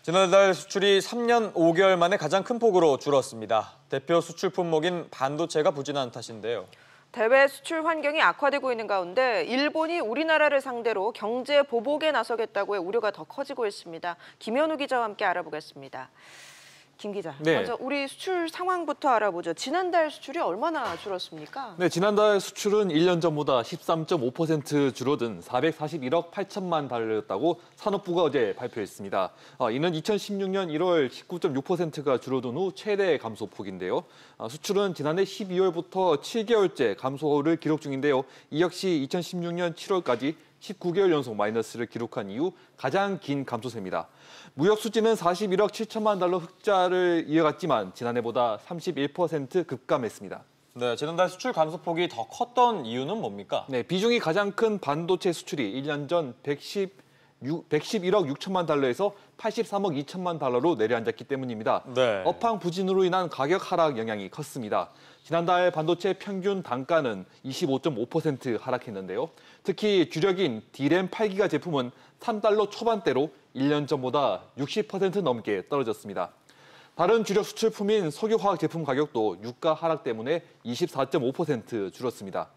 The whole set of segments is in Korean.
지난달 수출이 3년 5개월 만에 가장 큰 폭으로 줄었습니다. 대표 수출 품목인 반도체가 부진한 탓인데요. 대외 수출 환경이 악화되고 있는 가운데 일본이 우리나라를 상대로 경제 보복에 나서겠다고의 우려가 더 커지고 있습니다. 김현우 기자와 함께 알아보겠습니다. 김 기자, 네. 먼저 우리 수출 상황부터 알아보죠. 지난달 수출이 얼마나 줄었습니까? 네, 지난달 수출은 1년 전보다 13.5% 줄어든 441억 8천만 달러였다고 산업부가 어제 발표했습니다. 이는 2016년 1월 19.6%가 줄어든 후 최대 감소폭인데요. 수출은 지난해 12월부터 7개월째 감소를 기록 중인데요. 이 역시 2016년 7월까지 19개월 연속 마이너스를 기록한 이후 가장 긴 감소세입니다. 무역 수지는 41억 7천만 달러 흑자를 이어갔지만 지난해보다 31% 급감했습니다. 네, 지난달 수출 감소폭이 더 컸던 이유는 뭡니까? 네, 비중이 가장 큰 반도체 수출이 1년 전 111억 6천만 달러에서 83억 2천만 달러로 내려앉았기 때문입니다. 네. 업황 부진으로 인한 가격 하락 영향이 컸습니다. 지난달 반도체 평균 단가는 25.5% 하락했는데요. 특히 주력인 D램 8기가 제품은 3달러 초반대로 1년 전보다 60% 넘게 떨어졌습니다. 다른 주력 수출품인 석유화학 제품 가격도 유가 하락 때문에 24.5% 줄었습니다.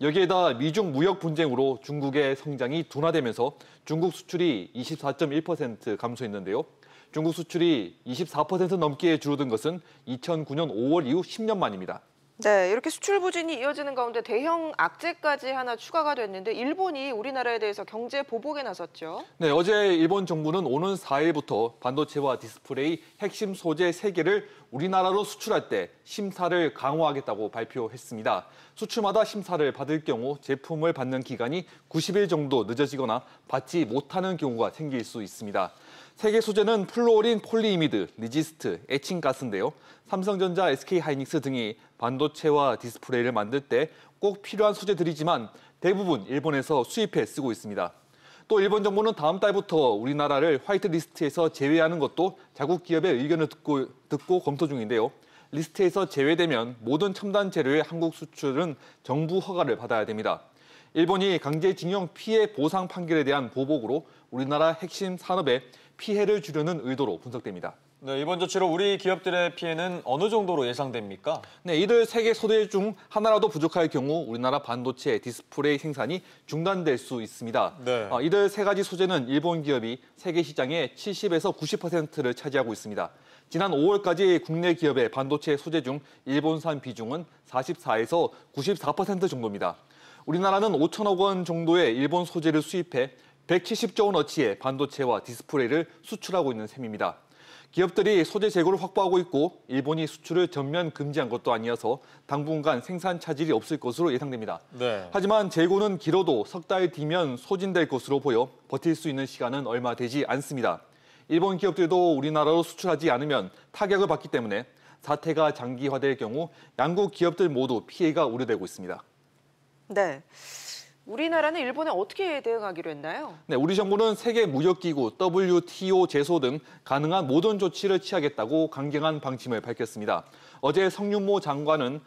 여기에다 미중 무역 분쟁으로 중국의 성장이 둔화되면서 중국 수출이 24.1% 감소했는데요. 중국 수출이 24% 넘게 줄어든 것은 2009년 5월 이후 10년 만입니다. 네, 이렇게 수출 부진이 이어지는 가운데 대형 악재까지 하나 추가가 됐는데 일본이 우리나라에 대해서 경제 보복에 나섰죠. 네, 어제 일본 정부는 오는 4일부터 반도체와 디스플레이 핵심 소재 3개를 우리나라로 수출할 때 심사를 강화하겠다고 발표했습니다. 수출마다 심사를 받을 경우 제품을 받는 기간이 90일 정도 늦어지거나 받지 못하는 경우가 생길 수 있습니다. 세계 소재는 플루오린 폴리이미드, 리지스트, 에칭가스인데요. 삼성전자, SK하이닉스 등이 반도체와 디스플레이를 만들 때 꼭 필요한 소재들이지만 대부분 일본에서 수입해 쓰고 있습니다. 또 일본 정부는 다음 달부터 우리나라를 화이트리스트에서 제외하는 것도 자국 기업의 의견을 듣고 검토 중인데요. 리스트에서 제외되면 모든 첨단 재료의 한국 수출은 정부 허가를 받아야 됩니다. 일본이 강제징용 피해 보상 판결에 대한 보복으로 우리나라 핵심 산업에 피해를 주려는 의도로 분석됩니다. 네, 이번 조치로 우리 기업들의 피해는 어느 정도로 예상됩니까? 네, 이들 세계 소재 중 하나라도 부족할 경우 우리나라 반도체 디스플레이 생산이 중단될 수 있습니다. 네. 이들 세 가지 소재는 일본 기업이 세계 시장의 70에서 90%를 차지하고 있습니다. 지난 5월까지 국내 기업의 반도체 소재 중 일본산 비중은 44에서 94% 정도입니다. 우리나라는 5천억 원 정도의 일본 소재를 수입해 170조 원어치의 반도체와 디스플레이를 수출하고 있는 셈입니다. 기업들이 소재 재고를 확보하고 있고 일본이 수출을 전면 금지한 것도 아니어서 당분간 생산 차질이 없을 것으로 예상됩니다. 네. 하지만 재고는 길어도 석 달 뒤면 소진될 것으로 보여 버틸 수 있는 시간은 얼마 되지 않습니다. 일본 기업들도 우리나라로 수출하지 않으면 타격을 받기 때문에 사태가 장기화될 경우 양국 기업들 모두 피해가 우려되고 있습니다. 네. 우리나라는 일본에 어떻게 대응하기로 했나요? 네, 우리 정부는 세계무역기구 WTO 제소 등 가능한 모든 조치를 취하겠다고 강경한 방침을 밝혔습니다. 어제 성윤모 장관은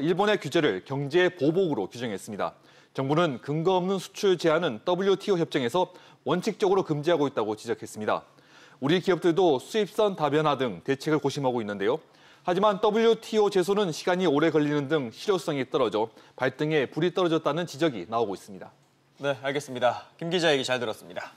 일본의 규제를 경제 보복으로 규정했습니다. 정부는 근거 없는 수출 제한은 WTO 협정에서 원칙적으로 금지하고 있다고 지적했습니다. 우리 기업들도 수입선 다변화 등 대책을 고심하고 있는데요. 하지만 WTO 제소는 시간이 오래 걸리는 등 실효성이 떨어져 발등에 불이 떨어졌다는 지적이 나오고 있습니다. 네, 알겠습니다. 김 기자 얘기 잘 들었습니다.